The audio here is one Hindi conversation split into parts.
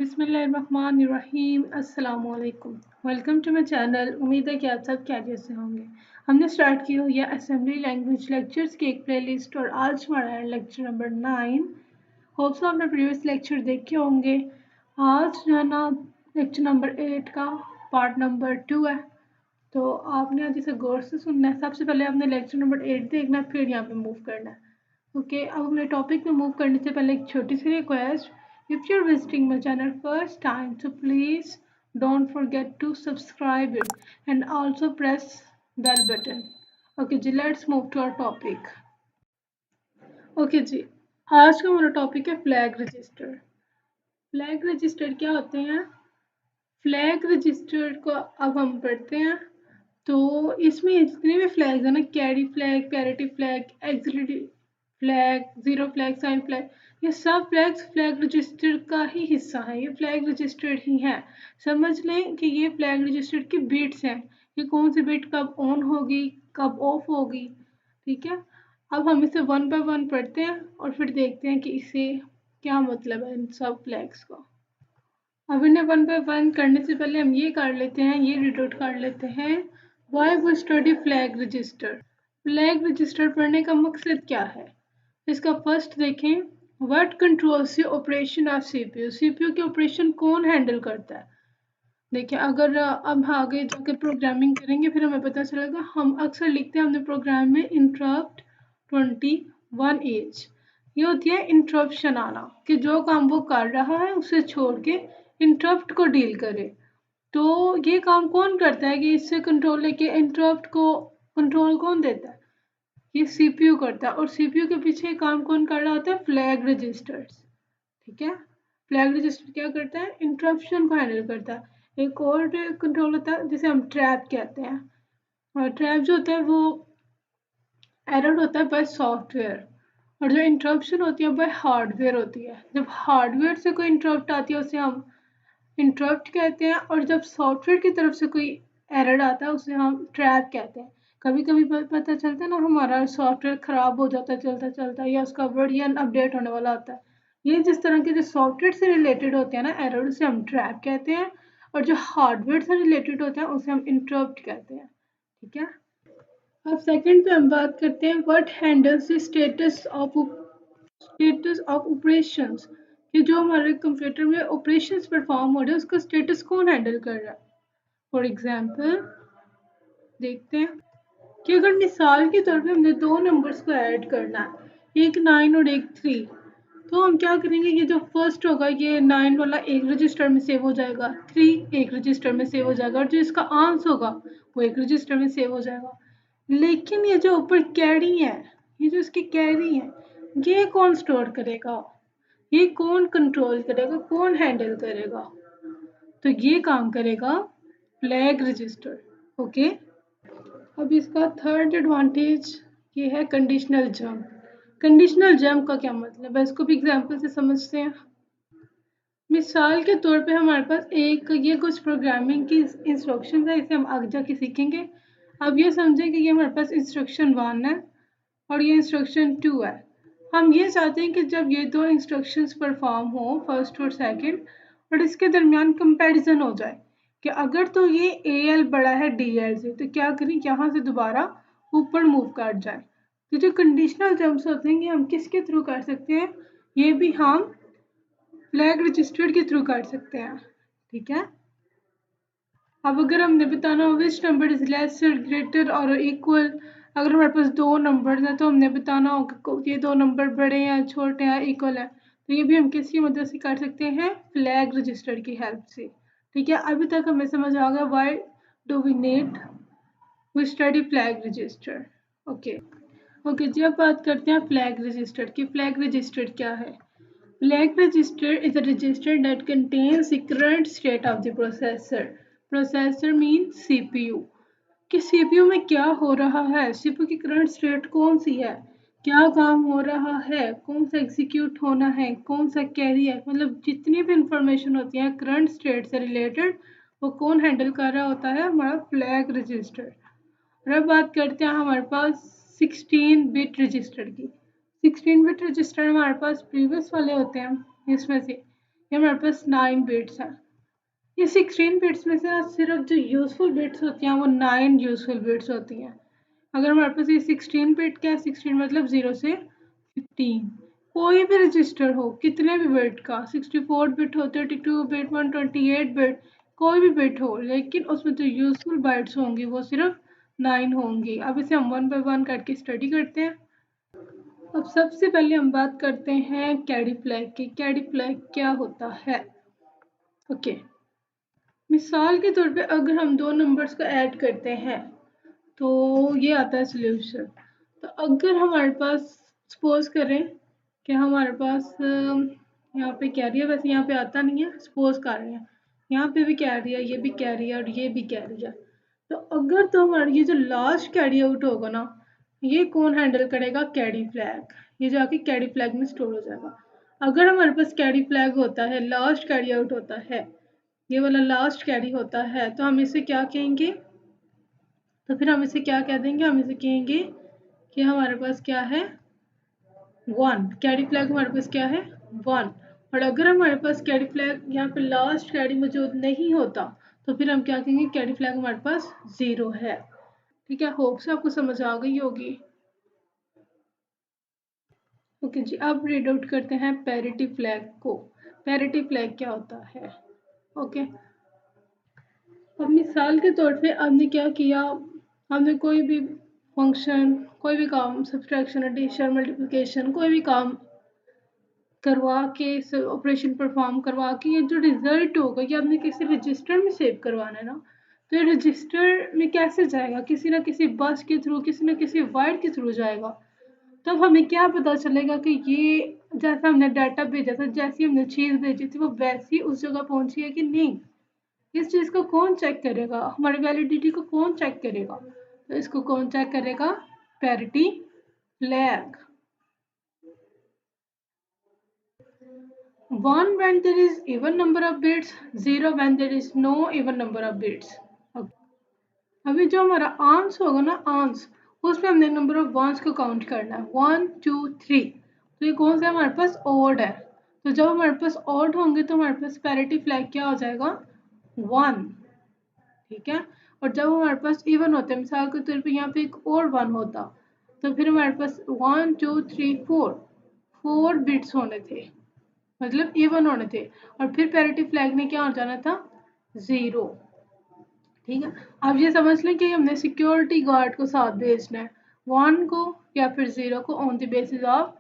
बिस्मिल्लाहिर्रहमानिर्रहीम अस्सलाम वालेकुम। Welcome to my channel. उम्मीद है कि आप सब खैरियत से होंगे। हमने स्टार्ट की हुई है असेंबली लैंग्वेज लेक्चर्स की एक प्लेलिस्ट और आज हमारा है लेक्चर नंबर 9। होप सो आपने प्रीवियस लेक्चर देखे होंगे। आज जो है ना लेक्चर नंबर 8 का पार्ट नंबर 2 है, तो आपने आज इसे गौर से सुनना है। सबसे पहले आपने लेक्चर नंबर 8 देखना है, फिर यहाँ पे मूव करना है। ओके, अब हमने टॉपिक में मूव करने से पहले एक छोटी सी request. If you're visiting my channel first time, so please don't forget to subscribe it and also press bell button. Okay जी, let's move to our topic. Okay जी, आज का हमारा टॉपिक है फ्लैग रजिस्टर। फ्लैग रजिस्टर क्या होते हैं? फ्लैग रजिस्टर को अब हम पढ़ते हैं। तो इसमें जितने भी फ्लैग्स है ना, carry flag, parity flag, auxiliary flag, zero flag, sign flag, ये सब फ्लैग्स फ्लैग रजिस्टर का ही हिस्सा है। ये फ्लैग रजिस्टर ही है। समझ लें कि ये फ्लैग रजिस्टर की बिट्स हैं कि कौन सी बिट कब ऑन होगी, कब ऑफ होगी। ठीक है, अब हम इसे वन बाय वन पढ़ते हैं और फिर देखते हैं कि इसे क्या मतलब है इन सब फ्लैग्स का। अब इन्हें वन बाय वन करने से पहले हम ये कर लेते हैं, ये रीड आउट कर लेते हैं। Why we study flag register. Flag register पढ़ने का मकसद क्या है? इसका फर्स्ट देखें, what controls the operation of CPU. CPU के ऑपरेशन कौन हैंडल करता है? देखिए, अगर अब आगे जाकर प्रोग्रामिंग करेंगे फिर हमें पता चलेगा। हम अक्सर लिखते हैं अपने प्रोग्राम में इंटरप्ट 21H। ये होती है इंटरप्शन आना, कि जो काम वो कर रहा है उसे छोड़ के इंटरप्ट को डील करे। तो ये काम कौन करता है कि इससे कंट्रोल लेके इंटरप्ट को कंट्रोल कौन देता है? ये सीपीयू करता है। और सीपीयू के पीछे काम कौन कर रहा होता है? Flag registers. ठीक है, फ्लैग रजिस्टर क्या करता है? इंटरप्शन को हैंडल करता है। एक और कंट्रोल होता है जिसे हम ट्रैप कहते हैं। और ट्रैप जो होता है वो एरर होता है बाय सॉफ्टवेयर, और जो इंटरप्शन होती है बाय हार्डवेयर होती है। जब हार्डवेयर से कोई इंटरप्ट आती है उसे हम इंटरप्ट कहते हैं, और जब सॉफ्टवेयर की तरफ से कोई एरर आता है उसे हम ट्रैप कहते हैं। कभी कभी पता चलता है ना, हमारा सॉफ्टवेयर ख़राब हो जाता है चलता चलता, या उसका वर्जन अपडेट होने वाला होता है। ये जिस तरह के जो सॉफ्टवेयर से रिलेटेड होते हैं ना एरर, उसे हम ट्रैप कहते हैं, और जो हार्डवेयर से रिलेटेड होते हैं उसे हम इंटरप्ट कहते हैं। ठीक है, अब सेकंड पे हम बात करते हैं what handles the status of operations, कि जो हमारे कंप्यूटर में ऑपरेशंस परफॉर्म हो रहे हैं उसका स्टेटस कौन हैंडल कर रहा है। फॉर एग्जांपल देखते हैं कि अगर मिसाल के तौर पे हमने दो नंबर्स को ऐड करना है, एक 9 और एक 3, तो हम क्या करेंगे, ये जो फर्स्ट होगा ये 9 वाला एक रजिस्टर में सेव हो जाएगा, 3 एक रजिस्टर में सेव हो जाएगा, और जो इसका आंसर होगा वो एक रजिस्टर में सेव हो जाएगा। लेकिन ये जो ऊपर कैरी है, ये जो इसकी कैरी है, ये कौन स्टोर करेगा? ये कौन कंट्रोल करेगा, कौन हैंडल करेगा? तो ये काम करेगा फ्लैग रजिस्टर। ओके, अब इसका थर्ड एडवांटेज ये है कंडीशनल जंप। कंडीशनल जंप का क्या मतलब है, इसको भी एग्जांपल से समझते हैं। मिसाल के तौर पे हमारे पास एक ये कुछ प्रोग्रामिंग की इंस्ट्रक्शन है, इसे हम आगे जाके सीखेंगे। अब ये समझें कि ये हमारे पास इंस्ट्रक्शन 1 है और ये इंस्ट्रक्शन 2 है। हम ये चाहते हैं कि जब ये दो इंस्ट्रक्शंस परफॉर्म हो, फर्स्ट और सेकंड, और इसके दरमियान कंपैरिजन हो जाए कि अगर तो ये AL बड़ा है DL से, तो क्या करें, यहाँ से दोबारा ऊपर मूव कर जाए। तो जो कंडीशनल जंप्स होते हैं ये हम किसके थ्रू कर सकते हैं? ये भी हम फ्लैग रजिस्टर के थ्रू कर सकते हैं। ठीक है, अब अगर हमने बताना हो which number is lesser, greater और इक्वल, अगर हमारे पास दो नंबर हैं तो हमने बताना होगा ये दो नंबर बड़े हैं, छोटे हैं, इक्वल है, तो ये भी हम किसकी मदद से कर सकते हैं? फ्लैग रजिस्टर की हेल्प से। ठीक है, अभी तक हमें समझ आ गया why do we need we study flag register. Okay okay जी, अब बात करते हैं फ्लैग रजिस्टर की। फ्लैग रजिस्टर क्या है? Flag register is a register that contains the current state of the processor. Processor means CPU. कि CPU में क्या हो रहा है, CPU की करंट स्टेट कौन सी है, क्या काम हो रहा है, कौन सा एग्जीक्यूट होना है, कौन सा कैरी है, मतलब जितनी भी इंफॉर्मेशन होती है करंट स्टेट से रिलेटेड वो कौन हैंडल कर रहा होता है? हमारा फ्लैग रजिस्टर। और अब बात करते हैं हमारे पास 16 बिट रजिस्टर की। 16 बिट रजिस्टर हमारे पास प्रीवियस वाले होते हैं इसमें से। ये हमारे पास 9 बिट्स हैं। ये 16 बिट्स में से ना सिर्फ जो यूजफुल बिट्स होती हैं वो 9 यूजफुल बिट्स होती हैं। अगर हमारे पास ये 16 बिट क्या है, 16 मतलब 0 से 15, कोई भी रजिस्टर हो कितने भी बिट का, 64 बिट हो, 32 बिट, 128 बिट, कोई भी बिट हो, लेकिन उसमें जो यूजफुल बाइट्स होंगी वो सिर्फ 9 होंगी। अब इसे हम वन बाय वन करके स्टडी करते हैं। अब सबसे पहले हम बात करते हैं कैरी फ्लैग की। कैरी फ्लैग क्या होता है? ओके, मिसाल के तौर पे अगर हम दो नंबर्स को ऐड करते हैं तो ये आता है सोल्यूशन। तो अगर हमारे पास सपोज करें कि हमारे पास यहाँ पे कैरी है, वैसे यहाँ पे आता नहीं है, सपोज कर रहे हैं यहाँ पे भी कैरी है, ये भी कैरी है और ये भी कैरी है। तो अगर तो हमारा ये जो लास्ट कैरी आउट होगा ना, ये कौन हैंडल करेगा? Carry flag. ये जाके कैरी फ्लैग में स्टोर हो जाएगा। अगर हमारे पास कैरी फ्लैग होता है, लास्ट कैरी आउट होता है, ये वाला लास्ट कैरी होता है, तो हम इसे क्या कहेंगे? तो फिर हम इसे क्या कह देंगे? हम इसे कहेंगे कि हमारे पास क्या है? 1। कैरी फ्लैग हमारे पास क्या है? 1। और अगर हमारे पास कैरी फ्लैग यहाँ पे लास्ट कैरी मौजूद नहीं होता तो फिर हम क्या कहेंगे? कैरी फ्लैग हमारे पास 0 है। ठीक है, होप से आपको समझ आ गई होगी। ओके जी, अब रीड आउट करते हैं पैरिटी फ्लैग को। पैरिटी फ्लैग क्या होता है? ओके, अब मिसाल के तौर पे हमने क्या किया, हमने कोई भी फंक्शन, कोई भी काम, सब्सट्रैक्शन, एडिशन, मल्टीप्लिकेशन, कोई भी काम करवा के, ऑपरेशन परफॉर्म करवा के ये जो रिजल्ट होगा ये हमने किसी रजिस्टर में सेव करवाना है ना। तो ये रजिस्टर में कैसे जाएगा? किसी ना किसी बस के थ्रू, किसी ना किसी वायर के थ्रू जाएगा। तब हमें क्या पता चलेगा कि ये जैसा हमने डाटा भेजा था, जैसी हमने चीज़ भेजी थी, वो वैसी उस जगह पहुंची है कि नहीं। इस चीज़ को कौन चेक करेगा? हमारी वैलिडिटी को कौन चेक करेगा? तो इसको कौन चेक करेगा? Parity flag. 1 when there is even number of bits, 0 when there is no even number of bits. अभी जो हमारा आंस होगा ना, आंस, उसमें हमने नंबर ऑफ वंस को काउंट करना है, 1 2 3। तो ये कौन सा हमारे पास? ऑड है। तो जब हमारे पास ऑड होंगे तो हमारे पास पैरिटी फ्लैग क्या हो जाएगा? 1। ठीक है, और जब हमारे पास इवन होते हैं, मिसाल के तौर पे यहाँ पे एक और 1 होता, तो फिर हमारे पास 1 2 3 4 बिट्स होने थे, मतलब इवन होने थे, और फिर पैरिटी फ्लैग ने क्या हो जाना था? 0। ठीक है, अब ये समझ लें कि हमने सिक्योरिटी गार्ड को साथ भेजना है, 1 को या फिर 0 को, on the basis of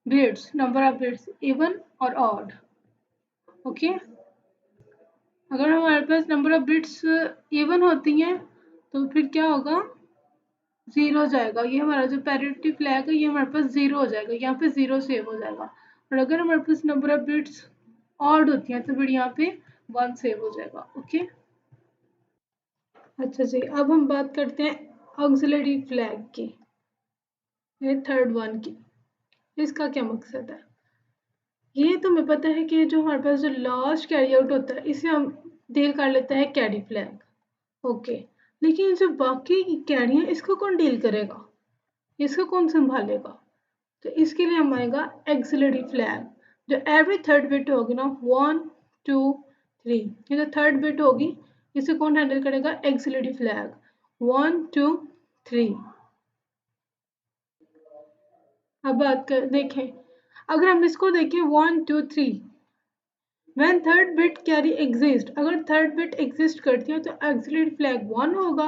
bits, number of bits, even और ऑड। ओके, अगर हमारे पास नंबर ऑफ बिट्स इवन होती हैं तो फिर क्या होगा? 0 जाएगा। ये हमारा जो पैरिटी फ्लैग है ये हमारे पास 0 हो जाएगा, यहाँ पे 0 सेव हो जाएगा। और अगर हमारे पास नंबर ऑफ बिट्स ऑड होती हैं तो फिर यहाँ पे 1 सेव हो जाएगा। ओके, अच्छा जी, अब हम बात करते हैं ऑक्सिलरी फ्लैग की, ये थर्ड वन की। इसका क्या मकसद है? ये तो हमें पता है कि जो हमारे पास जो लास्ट कैरी आउट होता है इसे हम डील कर लेते हैं कैरी फ्लैग। ओके, लेकिन जो बाकी कैरी है इसको कौन डील करेगा? इसको कौन संभालेगा? तो इसके लिए हम आएगा एक्सिलरी फ्लैग। जो एवरी थर्ड बिट होगी ना, 1 2 3, ये जो थर्ड बिट होगी इसे कौन हैंडल करेगा? Axillary flag, 1 2 3। अब बात कर देखें, अगर हम इसको देखें 1 2 3, when third bit carry exist, अगर थर्ड बिट एग्जिस्ट करती है तो एक्सिलरी फ्लैग 1 होगा,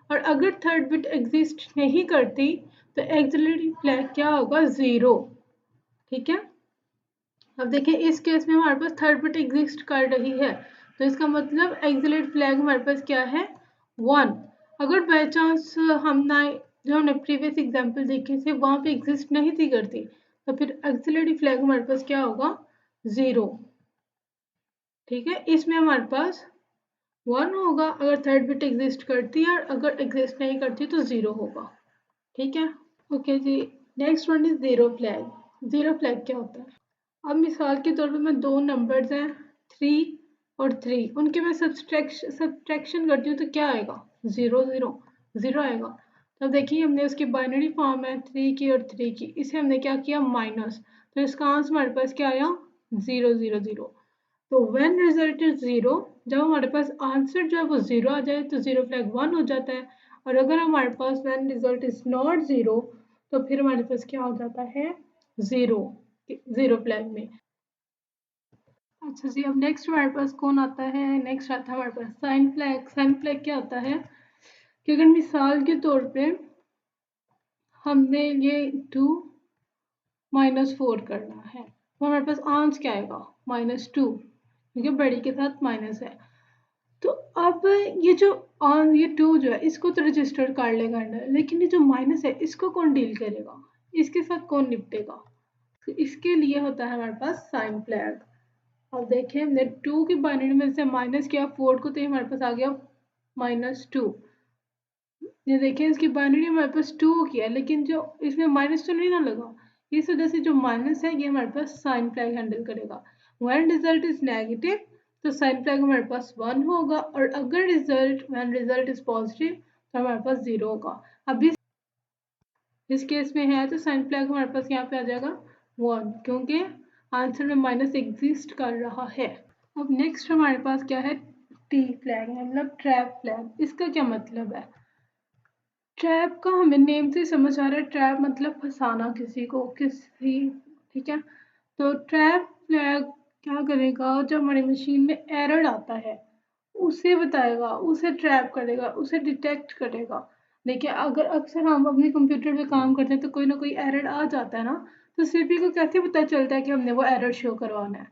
और अगर थर्ड बिट एग्जिस्ट नहीं करती तो एक्सिलरी फ्लैग क्या होगा? 0। ठीक है, अब देखिए इस केस में हमारे पास थर्ड बिट एग्जिस्ट कर रही है, तो इसका मतलब एक्सिलरी फ्लैग हमारे पास क्या है? 1। अगर बाय चांस हम ना, जो हमने प्रीवियस एग्जांपल देखे थे वहां पे एग्जिस्ट नहीं थी करती, तो फिर एक्सिलरी फ्लैग हमारे पास क्या होगा? 0। ठीक है, इसमें हमारे पास 1 होगा अगर थर्ड बिट एग्जिस्ट करती है, और अगर एग्जिस्ट नहीं करती तो 0 होगा। ठीक है, ओके जी, next one is zero flag. Zero flag क्या होता है? अब मिसाल के तौर पे मैं दो नंबर्स हैं 3 और 3, उनके मैं सब्सट्रैक्शन करती हूँ तो क्या आएगा? 0 0 0 आएगा। तो देखिए हमने उसकी बाइनरी फॉर्म है 3 की और 3 की, इसे हमने क्या किया? माइनस, तो इसका आंसर हमारे पास क्या आया? 0 0 0। तो व्हेन रिजल्ट इज जीरो, जब हमारे पास आंसर जो है वो जीरो आ जाए तो जीरो फ्लैग वन हो जाता है। और अगर हमारे पास when result is not zero तो फिर हमारे पास क्या हो जाता है, जीरो, जीरो फ्लैग में। अच्छा जी, अब नेक्स्ट हमारे पास कौन आता है, नेक्स्ट आता है हमारे पास साइन फ्लैग। साइन फ्लैग क्या होता है कि अगर मिसाल के तौर पे हमने ये 2 -4 करना है तो हमारे पास आंसर क्या आएगा, -2, क्योंकि बड़ी के साथ माइनस है। तो अब ये जो ये 2 जो है इसको तो रजिस्टर कर लेगा अंडर, लेकिन ये जो माइनस है इसको कौन डील करेगा, इसके साथ कौन निपटेगा। तो इसके लिए होता है हमारे पास साइन फ्लैग। अब देखें हमने 2 की बाइनरी में से माइनस किया 4 को, तो ये हमारे पास आ गया -2। ये देखें इसकी बाइनरी हमारे पास 2 किया, लेकिन जो इसमें माइनस तो नहीं ना लगा, इस वजह से जो माइनस है ये हमारे पास साइन फ्लैग हैंडल करेगा। व्हेन रिजल्ट इज नेगेटिव तो साइन फ्लैग हमारे पास 1 होगा, और अगर व्हेन रिजल्ट इज पॉजिटिव तो हमारे पास 0 होगा। अब इस केस में है तो साइन फ्लैग हमारे पास यहाँ पे आ जाएगा 1, क्योंकि आंसर में माइनस एग्जिस्ट कर रहा है। अब नेक्स्ट हमारे पास क्या है, टी फ्लैग, मतलब ट्रैप फ्लैग। इसका क्या मतलब है, ट्रैप का हमें नेम से समझ आ रहा है, ट्रैप मतलब फंसाना किसी को, किसी, ठीक है। तो ट्रैप फ्लैग क्या करेगा, जब हमारी मशीन में एरर आता है उसे बताएगा, उसे ट्रैप करेगा, उसे डिटेक्ट करेगा। देखिए अगर अक्सर हम अपने कंप्यूटर पे काम करते हैं तो कोई ना कोई एरर आ जाता है ना, तो सीपीयू को कैसे पता चलता है कि हमने वो एरर शो करवाना है,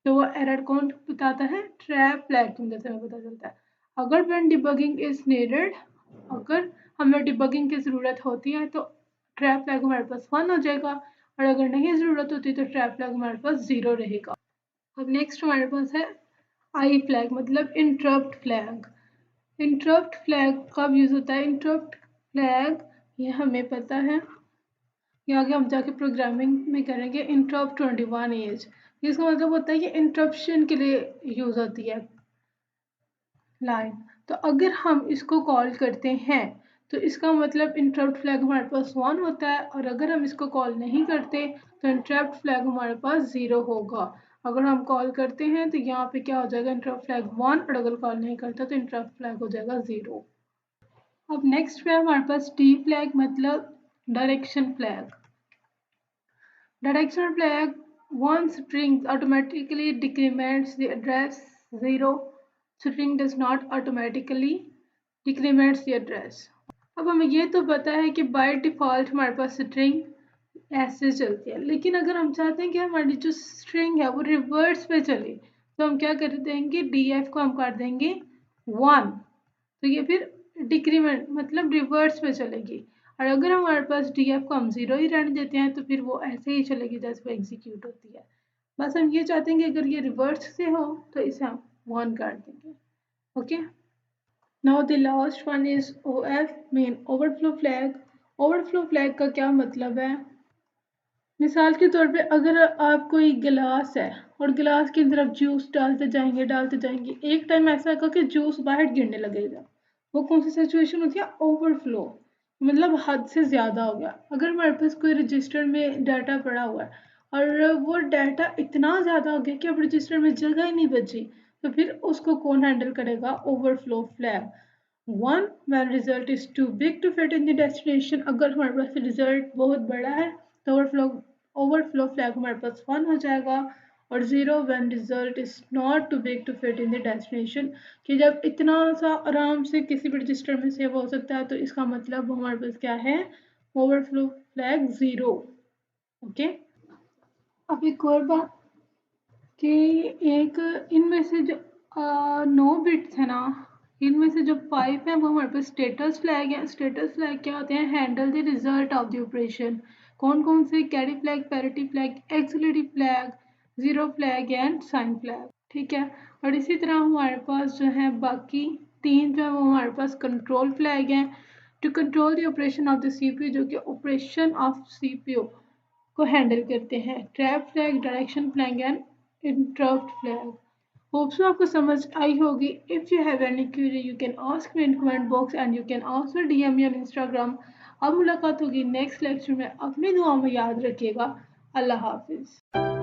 तो वो एरर कौन बताता है, ट्रैप फ्लैग की मदद से हमें पता चलता है। अगर व्हेन डिबगिंग इज नीडेड, अगर हमें डिबगिंग की ज़रूरत होती है तो ट्रैप फ्लैग हमारे पास 1 हो जाएगा, और अगर नहीं ज़रूरत होती तो ट्रैप फ्लैग हमारे पास 0 रहेगा। अब नेक्स्ट हमारे पास है आई फ्लैग, मतलब इंटरप्ट फ्लैग। इंटरप्ट फ्लैग कब यूज़ होता है, इंटरप्ट फ्लैग ये हमें पता है, ये आगे हम जाके प्रोग्रामिंग में करेंगे। इंटरप्ट 21 एज, इसका मतलब होता है कि इंटरप्शन के लिए यूज़ होती है लाइन। तो अगर हम इसको कॉल करते हैं तो इसका मतलब इंटरप्ट फ्लैग हमारे पास 1 होता है, और अगर हम इसको कॉल नहीं करते तो इंटरप्ट फ्लैग हमारे पास 0 होगा। अगर हम कॉल करते हैं तो यहाँ पे क्या हो जाएगा, इंटरप्ट फ्लैग 1, और अगर कॉल नहीं करता तो इंटरप्ट फ्लैग हो जाएगा 0। अब नेक्स्ट पे हमारे पास डी फ्लैग, मतलब direction flag. Directional flag, one string automatically decrements the address 0. String does not automatically decrements the address. अब हमें ये तो पता है कि बाय डिफ़ॉल्ट हमारे पास स्ट्रिंग ऐसे चलती है, लेकिन अगर हम चाहते हैं कि हमारी जो स्ट्रिंग है वो रिवर्स पे चले तो हम क्या कर देंगे, df को हम कर देंगे 1, तो ये फिर डिक्रीमेंट मतलब रिवर्स पे चलेगी। और अगर हमारे पास df को हम 0 ही रहने देते हैं तो फिर वो ऐसे ही चलेगी जैसे वो एग्जीक्यूट होती है। बस हम ये चाहते हैं कि अगर ये रिवर्स से हो तो इसे हम 1 कर देंगे। Okay, now the last one is OF mean overflow flag. Overflow flag का क्या मतलब है, मिसाल के तौर पे अगर आप कोई गिलास है और गिलास की तरफ जूस डालते जाएंगे, एक टाइम ऐसा होगा कि जूस बाहर गिरने लगेगा, वो कौन सी सिचुएशन होती है, ओवरफ्लो, मतलब हद से ज़्यादा हो गया। अगर हमारे पास कोई रजिस्टर में डाटा पड़ा हुआ है और वो डाटा इतना ज़्यादा हो गया कि अब रजिस्टर में जगह ही नहीं बची, तो फिर उसको कौन हैंडल करेगा, overflow flag. 1 when result is too big to fit in the destination, अगर हमारे पास रिजल्ट बहुत बड़ा है तो ओवरफ्लो फ्लैग हमारे पास 1 हो जाएगा। और 0 when result is not too big to fit in the destination, कि जब इतना सा आराम से किसी भी रजिस्टर में सेव हो सकता है तो इसका मतलब हमारे पास क्या है, ओवरफ्लो फ्लैग 0। ओके, अब एक और बात कि एक इनमें से जो 9 बिट्स है ना, इनमें से जो 5 है वो हमारे पास स्टेटस फ्लैग है। स्टेटस फ्लैग क्या होते हैं, handle the result of the operation. कौन कौन से, carry flag, parity flag, auxiliary flag, zero flag and sign flag, ठीक है। और इसी तरह हमारे पास जो है बाकी 3 जो है वो हमारे पास कंट्रोल फ्लैग हैं, to control the operation of the CPU, जो कि ऑपरेशन ऑफ सीपीयू को हैंडल करते हैं। Trap flag, direction flag and interrupt flag. Hope so आपको समझ आई होगी। If you have any query you can ask me in comment box and you can also DM me on Instagram. अब मुलाकात होगी नेक्स्ट लेक्चर में, अपनी दुआ में याद रखिएगा। अल्लाह हाफिज़।